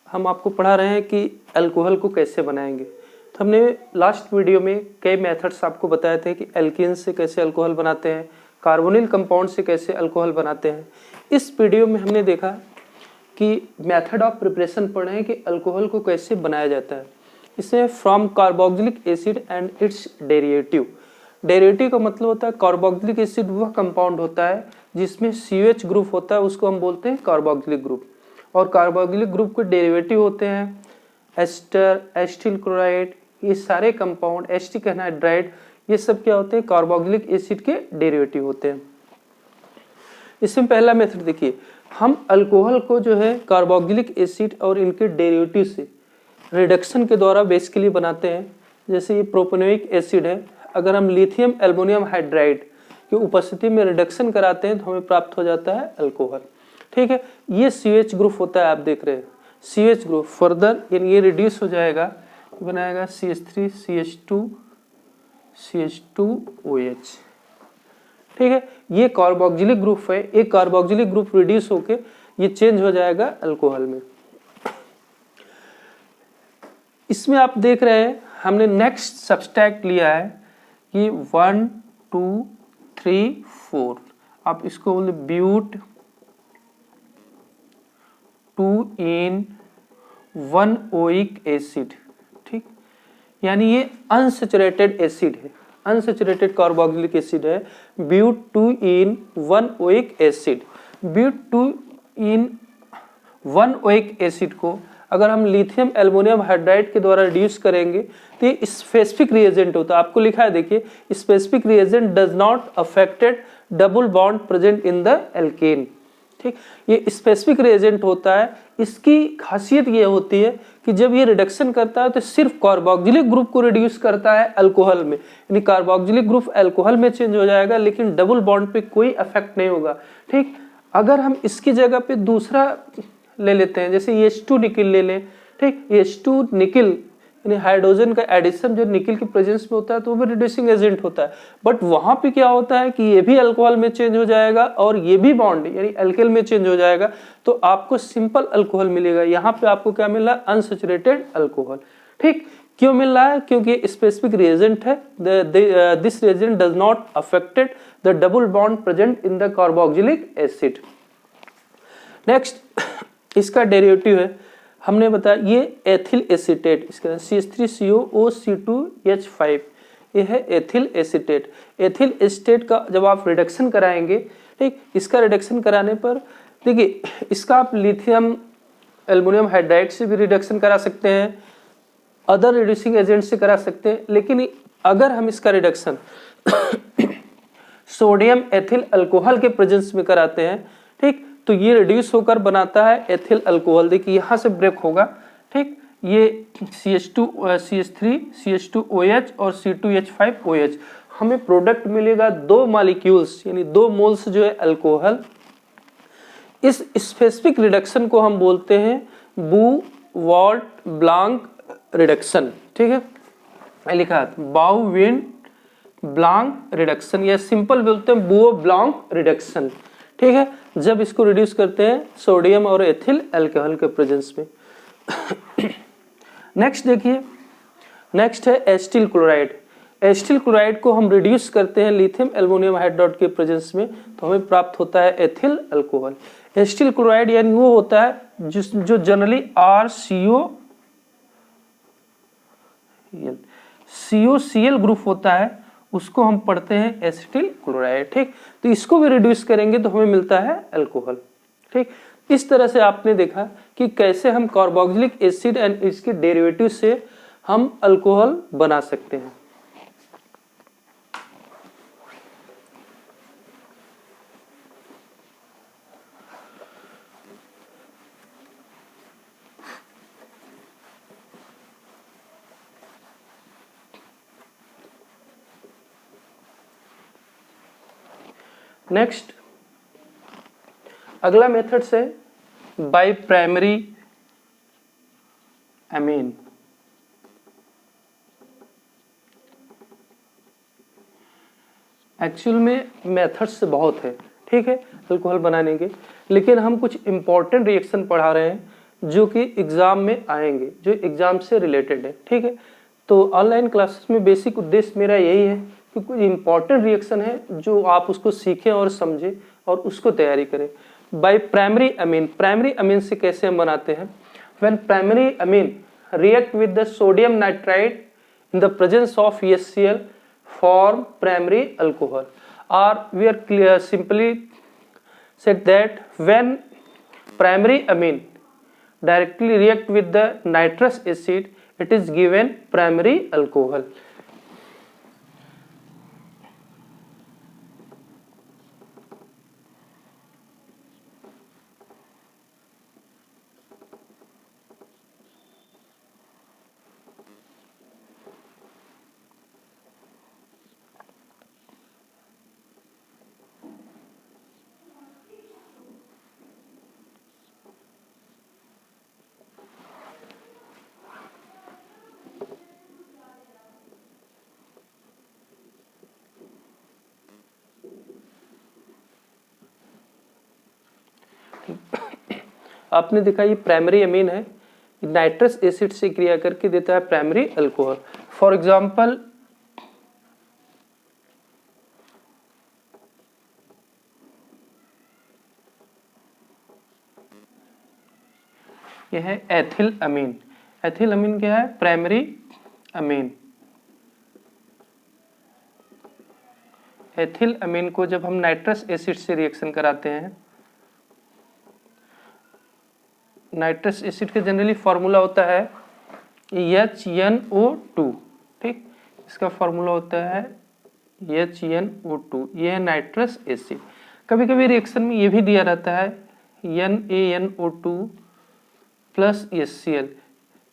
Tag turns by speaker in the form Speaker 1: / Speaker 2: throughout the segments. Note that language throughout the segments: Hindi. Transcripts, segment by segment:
Speaker 1: हम आपको पढ़ा रहे हैं कि अल्कोहल को कैसे बनाएंगे। तो हमने लास्ट वीडियो में कई मेथड्स आपको बताए थे कि एल्कीन से कैसे अल्कोहल बनाते हैं, कार्बोनिल कंपाउंड से कैसे अल्कोहल बनाते हैं। इस वीडियो में हमने देखा कि मेथड ऑफ प्रिपरेशन पढ़े हैं कि अल्कोहल को कैसे बनाया जाता है। इसमें from carboxylic acid and it's derivative. Derivative का मतलब होता है कार्बोक्सिलिक एसिड वह कंपाउंड होता है जिसमें CH ग्रुप होता है, उसको हम बोलते हैं कार्बोक्सिलिक ग्रुप। और कार्बोक्सिलिक ग्रुप के डेरिवेटिव होते हैं एस्टर, एस्टिल क्लोराइड, ये सारे कंपाउंड, एस्टिक एनहाइड्राइड, ये सब क्या होते हैं कार्बोक्सिलिक एसिड के डेरिवेटिव होते हैं। इसमें पहला मेथड देखिए, हम अल्कोहल को जो है कार्बोक्सिलिक एसिड और इनके डेरिवेटिव से रिडक्शन के द्वारा बेसिकली बनाते हैं। जैसे ये प्रोपेनोइक एसिड है, अगर हम लिथियम एल्युमिनियम हाइड्राइड की उपस्थिति में रिडक्शन कराते हैं तो हमें प्राप्त हो जाता है अल्कोहल। ठीक है, ये CH ग्रुप होता है, आप देख रहे हैं CH ग्रुप। फर्दर ये रिड्यूस हो जाएगा, बनाएगा CH3 CH2 CH2OH। ठीक है, ये कार्बोक्सिलिक ग्रुप है। एक कार्बोक्सिलिक ग्रुप रिड्यूस होके ये चेंज हो जाएगा अल्कोहल में। इसमें आप देख रहे हैं हमने नेक्स्ट सब्सट्रैक्ट लिया है कि 1 2 3 4, आप इसको बोले ब्यूट 2 in 1 ओइक एसिड। ठीक, यानी ये अनसैचुरेटेड एसिड है, अनसैचुरेटेड कार्बोक्सिलिक एसिड है। But 2 in 1 oic acid. But 2 in 1 oic acid को अगर हम लिथियम एल्युमिनियम हाइड्राइड के द्वारा रिड्यूस करेंगे तो ये स्पेसिफिक रिएजेंट होता है। आपको लिखा है देखिए, specific reagent does not affected double bond present in the alkene. ठीक, ये स्पेसिफिक रिएजेंट होता है। इसकी खासियत ये होती है कि जब ये रिडक्शन करता है तो सिर्फ कार्बोक्सिलिक ग्रुप को रिड्यूस करता है अल्कोहल में, यानी कार्बोक्सिलिक ग्रुप अल्कोहल में चेंज हो जाएगा लेकिन डबल बॉन्ड पे कोई इफेक्ट नहीं होगा। ठीक, अगर हम इसकी जगह पे दूसरा ले लेते हैं, जैसे H2 निकिल ले लें। ठीक, H2 निकिल यानी हाइड्रोजन का एडिशन जो निकिल के प्रेजेंस में होता है तो वो भी रिड्यूसिंग एजेंट होता है। बट वहां पे क्या होता है कि ये भी अल्कोहल में चेंज हो जाएगा और ये भी बॉन्ड यानी अल्केल में चेंज हो जाएगा, तो आपको सिंपल अल्कोहल मिलेगा। यहाँ पे आपको क्या मिल रहा है, अनसैचुरेटेड अल्कोहल। ठीक, क्यों मिल रहा है, क्योंकि स्पेसिफिक रिएजेंट है। This reagent does not affected the double bond present in the carboxylic acid. Next इसका डेरिवेटिव है, हमने बताया ये एथिल एसीटेट, इसका CH3COOC2H5, ये है एथिल एसीटेट। एथिल एसीटेट का जब आप रिडक्शन कराएंगे, ठीक, इसका रिडक्शन कराने पर देखिए इसका आप लिथियम एल्युमिनियम हाइड्राइड से भी रिडक्शन करा सकते हैं, अदर रिड्यूसिंग एजेंट से करा सकते हैं। लेकिन अगर हम इसका रिडक्शन सोडियम एथिल अल्कोहल के प्रेजेंस में कराते हैं, ठीक, तो ये रिड्यूस होकर बनाता है एथिल अल्कोहल। देखिए यहाँ से ब्रेक होगा। ठीक, ये CH3 CH2OH और C2H5OH, हमें प्रोडक्ट मिलेगा 2 मॉलिक्यूल्स यानी 2 मोल्स जो है अल्कोहल। इस स्पेसिफिक रिडक्शन को हम बोलते हैं बू-वाल्ट ब्लांक रिडक्शन। ठीक है, लिखा है बाउ-विन-ब्लांक रिडक्शन, या सिंपल बोलते हैं बुओ-ब्लांक रिडक्शन। ठीक है, जब इसको रिड्यूस करते हैं सोडियम और एथिल अल्कोहल के प्रेजेंस में। नेक्स्ट देखिए, नेक्स्ट है एस्टिल क्लोराइड। एस्टिल क्लोराइड को हम रिड्यूस करते हैं लिथियम एल्युमिनियम हाइड्राइड के प्रेजेंस में तो हमें प्राप्त होता है एथिल अल्कोहल। एस्टिल क्लोराइड यानी वो होता है जो जनरली COCl ग्रुप होता है, उसको हम पढ़ते हैं एसिटिल क्लोराइड। ठीक, तो इसको भी रिड्यूस करेंगे तो हमें मिलता है अल्कोहल। ठीक, इस तरह से आपने देखा कि कैसे हम कार्बोक्सिलिक एसिड एंड इसके डेरिवेटिव से हम अल्कोहल बना सकते हैं। नेक्स्ट अगला मेथड से बाय प्राइमरी एमीन। एक्चुअल में मेथड्स बहुत है, ठीक है, अल्कोहल बनाने के, लेकिन हम कुछ इंपॉर्टेंट रिएक्शन पढ़ा रहे हैं जो कि एग्जाम में आएंगे, जो एग्जाम से रिलेटेड है। ठीक है, तो ऑनलाइन क्लासेस में बेसिक उद्देश्य मेरा यही है कि कुछ इंपॉर्टेंट रिएक्शन है जो आप उसको सीखें और समझें और उसको तैयारी करें। By primary amine, primary amine से कैसे हम बनाते हैं? When primary amine react with the sodium nitride in the presence of HCl form primary alcohol, or we are clear simply said that when primary amine directly react with the nitrous acid, it is given primary alcohol. आपने देखा ये प्राइमरी अमीन है, नाइट्रस एसिड से क्रिया करके देता है प्राइमरी अल्कोहल। फॉर एग्जांपल यह है एथिल अमीन। एथिल अमीन क्या है? Primary amine. एथिल अमीन को जब हम नाइट्रस एसिड से रिएक्शन कराते हैं, नाइट्रस एसिड का जनरली फॉर्मूला होता है HNO2। ठीक, इसका फॉर्मूला होता है HNO2, ये है नाइट्रस एसिड। कभी कभी रिएक्शन में ये भी दिया रहता है NaNO2 प्लस HCl।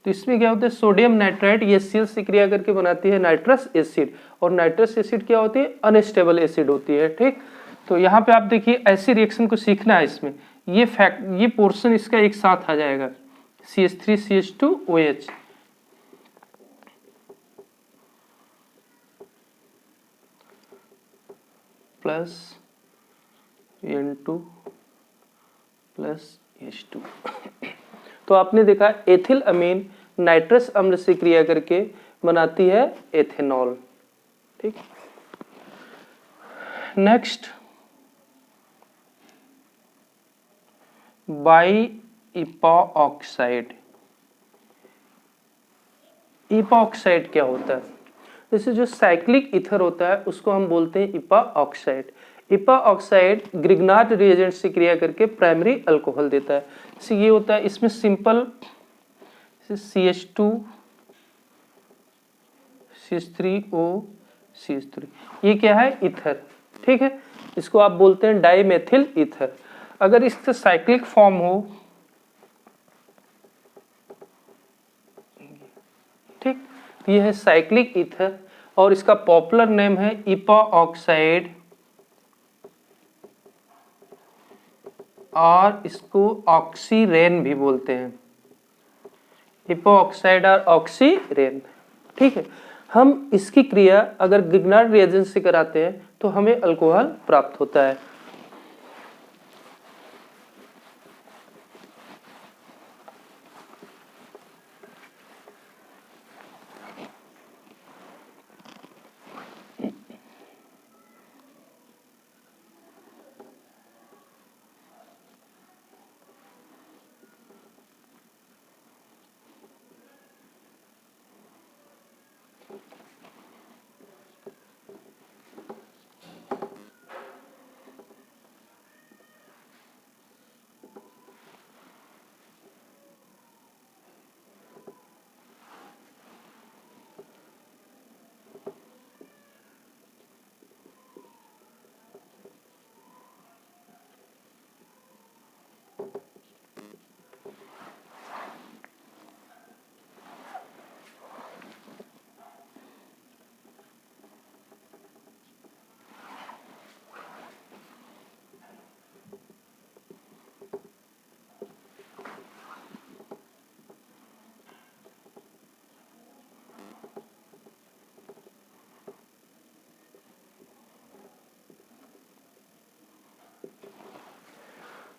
Speaker 1: तो इसमें क्या होता है? सोडियम नाइट्राइड HCl से क्रिया करके बनाती है नाइट्रस एसिड, और नाइट्रस एसिड क्या होती है? अनस्टेबल एसिड होती है। ठीक, तो यहाँ पे आप देखिए ऐसे रिएक्शन को सीखना है। इसमें ये फैक्ट, ये पोर्शन इसका एक साथ आ जाएगा, CH3CH2OH। Plus N2 plus H2। तो आपने देखा एथिल अमीन नाइट्रस अम्ल से क्रिया करके बनाती है एथेनॉल। ठीक, नेक्स्ट बाई इपॉक्साइड। इपॉक्साइड क्या होता है? जैसे जो साइक्लिक ईथर होता है उसको हम बोलते हैं इपॉक्साइड। इपॉक्साइड ग्रिग्नार्ड रिएजेंट से क्रिया करके प्राइमरी अल्कोहल देता है। जैसे ये होता है, इसमें सिंपल CH2 CH3O CH3, ये क्या है? ईथर। ठीक है, इसको आप बोलते हैं डाइमेथिल ईथर। अगर इसका साइक्लिक फॉर्म हो, ठीक, ये है साइक्लिक ईथर और इसका पॉपुलर नेम है इपॉक्साइड, और इसको ऑक्सीरेन भी बोलते हैं। इपॉक्साइड और ऑक्सीरेन। ठीक है, हम इसकी क्रिया अगर ग्रिग्नार्ड रिएजेंट से कराते हैं तो हमें अल्कोहल प्राप्त होता है।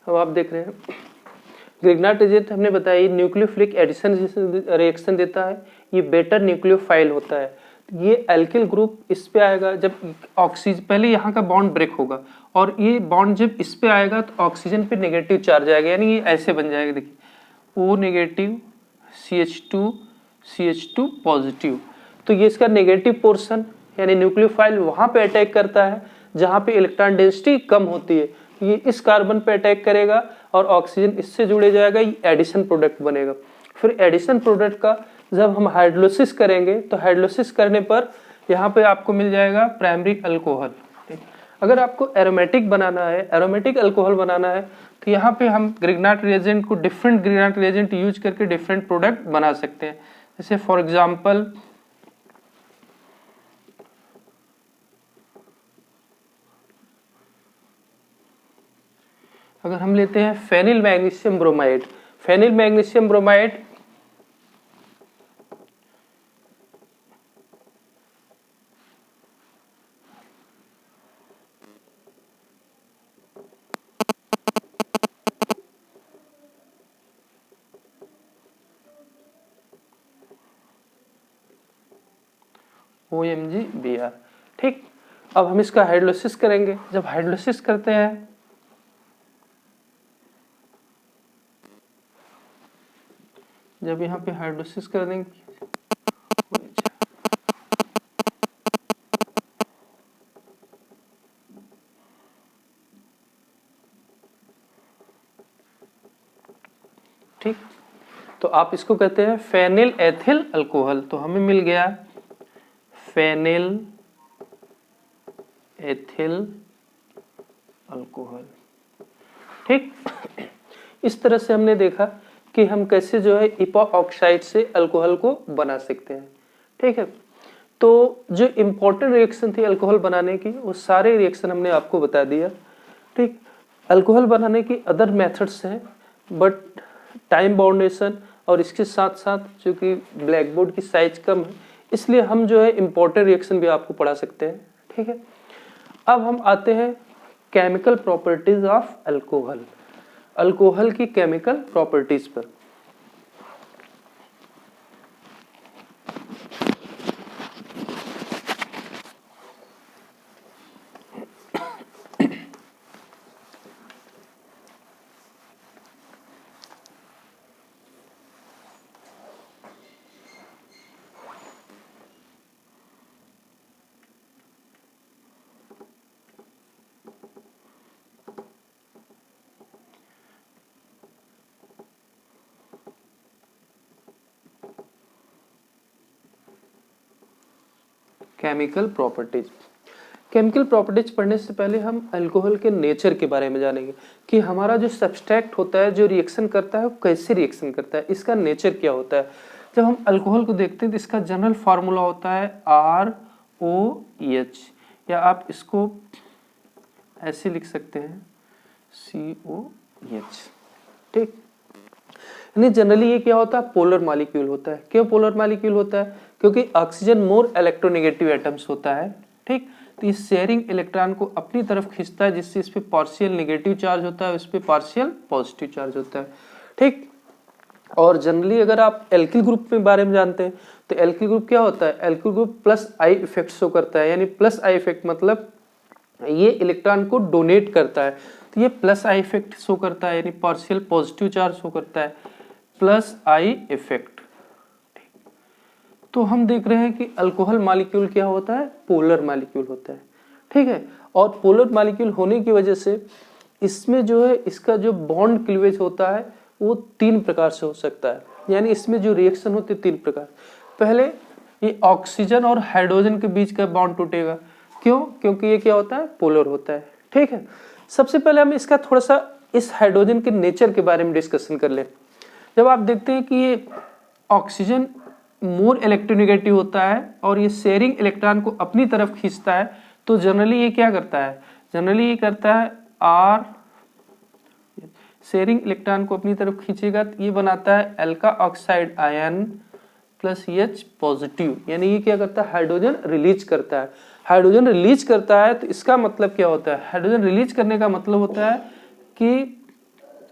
Speaker 1: अब आप देख रहे हैं ग्रिग्नार्ड एजेंट हमने बताया न्यूक्लियोफिलिक एडिशन रिएक्शन देता है, ये बेटर न्यूक्लियोफाइल होता है। ये एल्किल ग्रुप इस पे आएगा जब ऑक्सीजन, पहले यहाँ का बॉन्ड ब्रेक होगा और ये बॉन्ड जब इस पे आएगा तो ऑक्सीजन पे नेगेटिव चार्ज आएगा, यानी ये ऐसे बन जाएगा, देखिए O नेगेटिव CH2 पॉजिटिव। तो ये इसका नेगेटिव पोर्शन यानी न्यूक्लियोफाइल वहां पे अटैक करता है जहां पे इलेक्ट्रॉन डेंसिटी कम होती है, ये इस कार्बन पे अटैक करेगा और ऑक्सीजन इससे जुड़े जाएगा, ये एडिशन प्रोडक्ट बनेगा। फिर एडिशन प्रोडक्ट का जब हम हाइड्रोलिसिस करेंगे तो हाइड्रोलिसिस करने पर यहाँ पे आपको मिल जाएगा प्राइमरी अल्कोहल। अगर आपको एरोमेटिक बनाना है, एरोमेटिक अल्कोहल बनाना है, तो यहाँ पे हम ग्रिग्नार्ड रिएजेंट को डिफरेंट ग्रिग्नार्ड रिएजेंट यूज करके डिफरेंट प्रोडक्ट बना सकते हैं। जैसे फॉर एग्जाम्पल अगर हम लेते हैं phenyl magnesium bromide, phenyl magnesium bromide OMgBr, ठीक। अब हम इसका हाइड्रोलिसिस करेंगे, जब हाइड्रोलिसिस करते हैं जब यहाँ पे हाइड्रोलिसिस कर देंगे ठीक, तो आप इसको कहते हैं फेनिल एथिल अल्कोहल। तो हमें मिल गया फेनिल एथिल अल्कोहल, ठीक। इस तरह से हमने देखा कि हम कैसे जो है इपॉक्साइड से अल्कोहल को बना सकते हैं, ठीक है। तो जो इम्पोर्टेंट रिएक्शन थी अल्कोहल बनाने की वो सारे रिएक्शन हमने आपको बता दिया, ठीक। अल्कोहल बनाने की अदर मेथड्स हैं बट टाइम बाउंडेशन और इसके साथ साथ चूंकि ब्लैक बोर्ड की साइज कम है इसलिए हम जो है इम्पोर्टेंट रिएक्शन भी आपको पढ़ा सकते हैं, ठीक है। अब हम आते हैं chemical properties of alcohol, alcohol की केमिकल प्रॉपर्टीज पर। केमिकल प्रॉपर्टीज, केमिकल प्रॉपर्टीज पढ़ने से पहले हम अल्कोहल के नेचर के बारे में जानेंगे कि हमारा जो सब्सट्रैक्ट होता है जो रिएक्शन करता है वो कैसे रिएक्शन करता है, इसका नेचर क्या होता है। जब हम अल्कोहल को देखते हैं तो इसका जनरल फार्मूला होता है ROH, या आप इसको ऐसे लिख सकते हैं COH, ठीक। यानी जनरली ये क्या होता है, पोलर मॉलिक्यूल होता है। क्यों पोलर मॉलिक्यूल होता है, क्योंकि ऑक्सीजन मोर इलेक्ट्रोनेगेटिव एटम्स होता है, ठीक। तो इस शेयरिंग इलेक्ट्रॉन को अपनी तरफ खींचता है जिससे इस पे पार्शियल नेगेटिव चार्ज होता है, इस पे पार्शियल पॉजिटिव चार्ज होता है, ठीक। और जनरली अगर आप एल्किल ग्रुप के बारे में जानते हैं तो एल्किल ग्रुप क्या होता है, alkyl group plus I effect show करता है, यानी प्लस आई इफेक्ट मतलब ये इलेक्ट्रॉन को डोनेट करता है, तो ये प्लस आई इफेक्ट शो करता है, यानी पार्शियल पॉजिटिव चार्ज शो करता है, प्लस आई इफेक्ट। तो हम देख रहे हैं कि अल्कोहल मॉलिक्यूल क्या होता है, पोलर मॉलिक्यूल होता है, ठीक है। और पोलर मॉलिक्यूल होने की वजह से इसमें जो है इसका जो बॉन्ड क्लीवेज होता है वो 3 प्रकार से हो सकता है, यानी इसमें जो रिएक्शन होती है 3 प्रकार। पहले ये ऑक्सीजन और हाइड्रोजन के बीच का बॉन्ड टूटेगा, क्यों, क्योंकि ये क्या होता है, पोलर होता है, ठीक है। सबसे पहले हम इसका थोड़ा सा इस हाइड्रोजन के नेचर के बारे में डिस्कशन कर लें। जब आप देखते हैं कि ये ऑक्सीजन मोर इलेक्ट्रोनेगेटिव होता है और ये शेयरिंग इलेक्ट्रॉन को अपनी तरफ खींचता है, तो जनरली ये क्या करता है, जनरली ये करता है R, शेयरिंग इलेक्ट्रॉन को अपनी तरफ खींचेगा तो ये बनाता है एल्का oxide ion plus H positive, यानी ये क्या करता है, हाइड्रोजन रिलीज करता है। हाइड्रोजन रिलीज करता है तो इसका मतलब क्या होता है, हाइड्रोजन रिलीज करने का मतलब होता है कि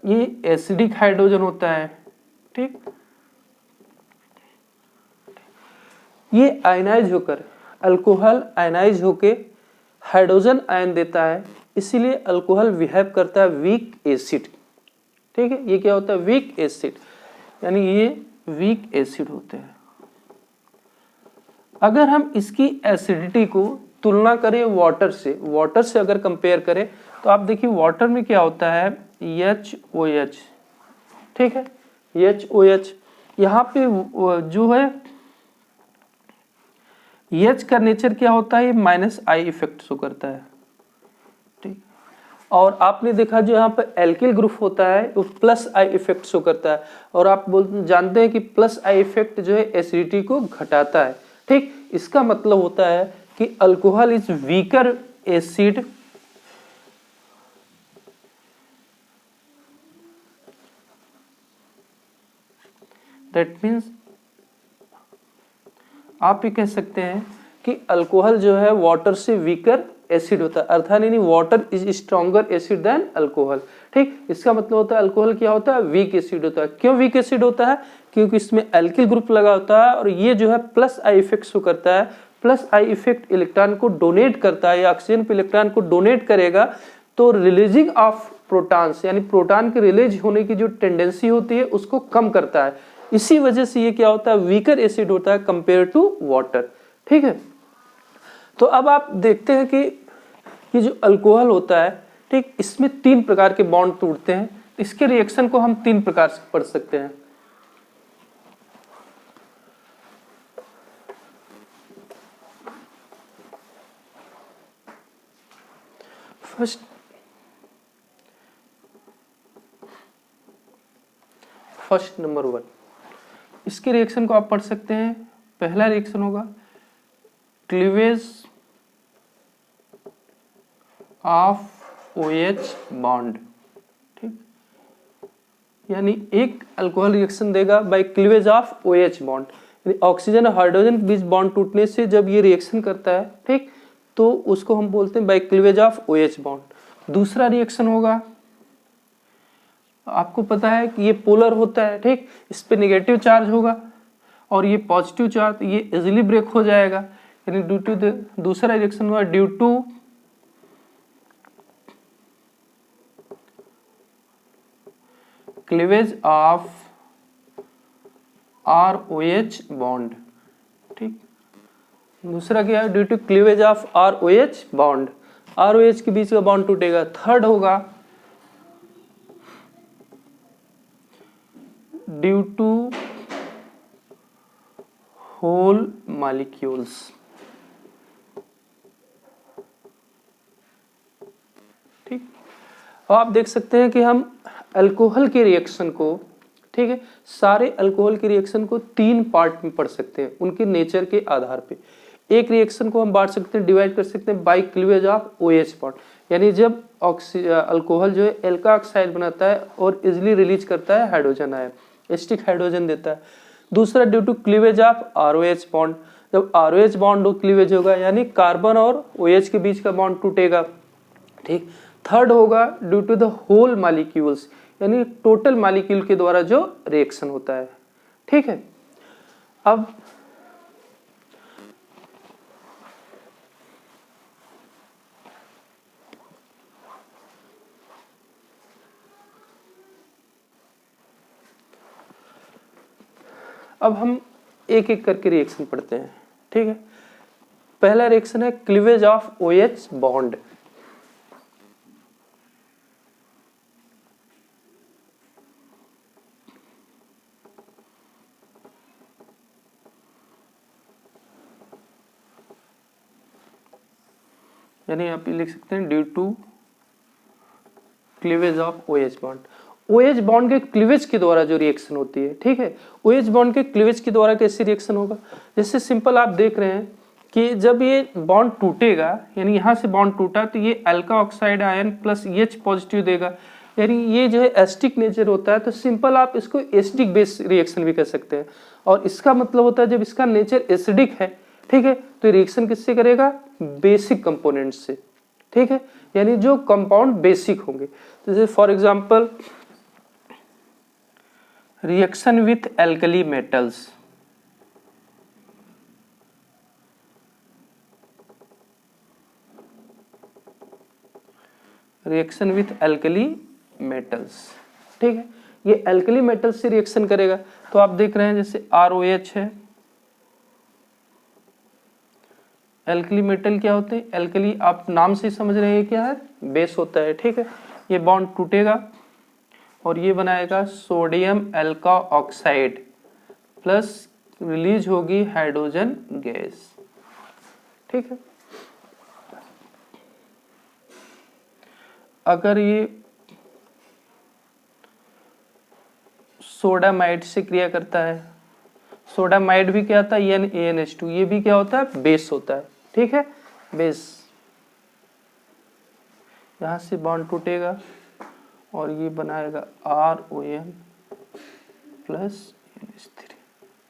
Speaker 1: ये एसिडिक हाइड्रोजन होता है, ठीक। ये आयनाइज होकर, अल्कोहल आयनाइज होके हाइड्रोजन आयन देता है, इसीलिए अल्कोहल बिहेव करता है वीक एसिड, ठीक है। ये क्या होता है? वीक एसिड, यानी ये वीक एसिड होते हैं। अगर हम इसकी एसिडिटी को तुलना करें वाटर से अगर कंपेयर करें तो आप देखिए वाटर में क्या होता है, HOH, ठीक है, HOH। यहाँ पे जो है H का नेचर क्या होता है, ये -I इफेक्ट शो करता है, ठीक। और आपने देखा जो यहाँ पे एल्किल ग्रुप होता है वो +I इफेक्ट शो करता है, और आप जानते हैं कि +I इफेक्ट जो है एसिडिटी को घटाता है, ठीक। इसका मतलब होता है कि alcohol is weaker acid that means आप ये कह सकते हैं कि अल्कोहल जो है वाटर से वीकर एसिड होता है, अर्थात यानी water is stronger acid than alcohol, ठीक। इसका मतलब होता है अल्कोहल क्या होता है, वीक एसिड होता है। क्यों वीक एसिड होता है? क्योंकि इसमें एल्किल ग्रुप लगा होता है, और ये जो है +I इफेक्ट शो करता है। +I इफेक्ट इलेक्ट्रॉन को डोनेट करता है, या ऑक्सीजन पे इलेक्ट्रॉन को डोनेट करेगा, तो रिलीजिंग ऑफ प्रोटॉन्स, यानी प्रोटॉन के रिलीज होने की जो टेंडेंसी होती है उसको कम करता है। इसी वजह से ये क्या होता है, वीकर एसिड होता है कंपेयर टू वाटर, ठीक है। तो अब आप देखते हैं कि ये जो अल्कोहल होता है, ठीक, इसमें 3 प्रकार के बॉन्ड टूटते हैं। इसके रिएक्शन को हम 3 प्रकार से पढ़ सकते हैं। फर्स्ट नंबर 1, इसके रिएक्शन को आप पढ़ सकते हैं। पहला रिएक्शन होगा क्लीवेज ऑफ OH बॉन्ड, ठीक, यानी एक अल्कोहल रिएक्शन देगा by cleavage of OH bond, यानी ऑक्सीजन और हाइड्रोजन के बीच बॉन्ड टूटने से जब ये रिएक्शन करता है, ठीक, तो उसको हम बोलते हैं by cleavage of OH bond. दूसरा रिएक्शन होगा, आपको पता है कि ये पोलर होता है, ठीक, इस पे नेगेटिव चार्ज होगा और ये पॉजिटिव चार्ज, ये इजीली ब्रेक हो जाएगा, यानी ड्यू टू दूसरा रिएक्शन हुआ due to cleavage of ROH bond, ठीक। दूसरा क्या है, due to cleavage of ROH bond, ROH के बीच का बॉन्ड टूटेगा। थर्ड होगा ड्यू टू होल मॉलिक्यूल्स, ठीक। अब आप देख सकते हैं कि हम अल्कोहल के रिएक्शन को, ठीक है, सारे अल्कोहल के रिएक्शन को 3 पार्ट में पढ़ सकते हैं उनके नेचर के आधार पे। एक रिएक्शन को हम बांट सकते हैं, डिवाइड कर सकते हैं by cleavage of OH bond, यानी जब अल्कोहल जो है एल्का ऑक्साइड बनाता है और इजिली रिलीज करता है हाइड्रोजन आयन, एसिटिक हाइड्रोजन देता है। दूसरा due to cleavage of ROH bond, जब ROH बॉन्ड क्लीवेज होगा यानी कार्बन और OH के बीच का बॉन्ड टूटेगा, ठीक। थर्ड होगा due to the whole molecules, यानी टोटल मॉलिक्यूल के द्वारा जो रिएक्शन होता है, ठीक है। अब हम एक एक करके रिएक्शन पढ़ते हैं, ठीक है। पहला रिएक्शन है क्लीवेज ऑफ OH बॉन्ड, यानी आप लिख सकते हैं due to cleavage of OH bond. OH bond के क्लीवेज के द्वारा जो रिएक्शन होती है, ठीक है, OH बॉन्ड के क्लीवेज के द्वारा कैसे रिएक्शन होगा, जैसे सिंपल आप देख रहे हैं कि जब ये बॉन्ड टूटेगा, यानी यहाँ से बॉन्ड टूटा तो ये Alka oxide ion plus H positive देगा, यानी ये जो है एसिडिक नेचर होता है, तो सिंपल आप इसको एसिडिक बेस रिएक्शन भी कह सकते हैं। और इसका मतलब होता है जब इसका नेचर एसिडिक है, ठीक है, तो रिएक्शन किससे करेगा, बेसिक कंपोनेंट से, ठीक है, यानी जो कंपाउंड बेसिक होंगे। जैसे for example reaction with alkali metals, reaction with alkali metals, ठीक है। ये एल्कली मेटल्स से रिएक्शन करेगा, तो आप देख रहे हैं जैसे ROH है, एल्कली मेटल क्या होते हैं, एल्कली आप नाम से समझ रहे हैं क्या है, बेस होता है, ठीक है। ये बॉन्ड टूटेगा और ये बनाएगा सोडियम एल्का ऑक्साइड प्लस रिलीज होगी हाइड्रोजन गैस, ठीक है। अगर ये सोडामाइड से क्रिया करता है, सोडामाइड भी क्या होता है, NaNH2, ये भी क्या होता है, बेस होता है, ठीक है, बेस। यहां से बॉन्ड टूटेगा और ये बनाएगा RON प्लस NH3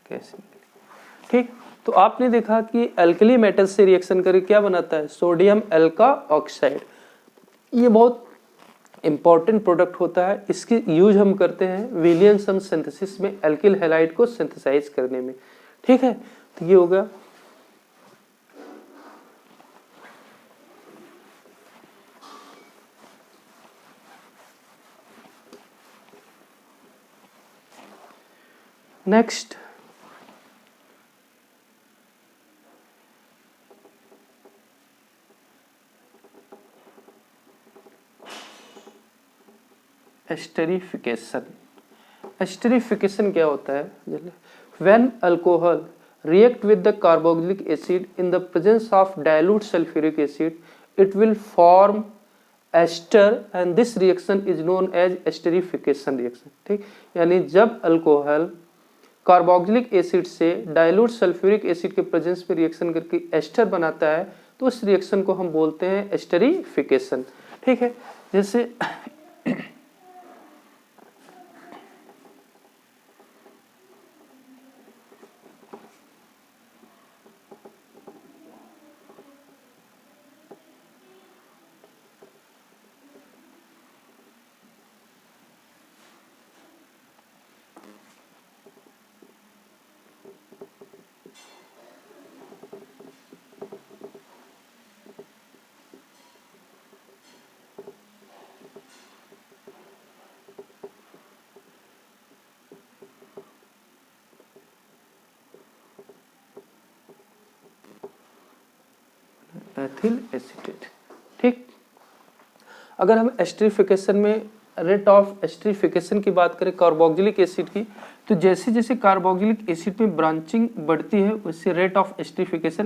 Speaker 1: गैस, ठीक। तो आपने देखा कि एल्कली मेटल से रिएक्शन करके क्या बनाता है, सोडियम एल्का ऑक्साइड। ये बहुत इंपॉर्टेंट प्रोडक्ट होता है, इसकी यूज हम करते हैं विलियमसन सिंथेसिस में एल्किल हैलाइड को सिंथेसाइज करने में, ठीक है। तो ये होगा नेक्स्ट एस्टरिफिकेशन। एस्टरिफिकेशन क्या होता है, when alcohol react with the carboxylic acid in the presence of dilute sulfuric acid, it will form ester and this reaction is known as esterification reaction, ठीक। यानी जब अल्कोहल कार्बोक्सिलिक एसिड से डाइल्यूट सल्फ्यूरिक एसिड के प्रेजेंस में रिएक्शन करके एस्टर बनाता है, तो उस रिएक्शन को हम बोलते हैं एस्टरिफिकेशन, ठीक है। जैसे एथिल एसीटेट, ठीक। अगर हम एस्टरिफिकेशन में रेट ऑफ एस्टरिफिकेशन की बात करें कार्बोक्सिलिक एसिड की, तो जैसे जैसे कार्बोक्सिलिक एसिड में ब्रांचिंग बढ़ती है, उससे रेट ऑफ एस्टरिफिकेशन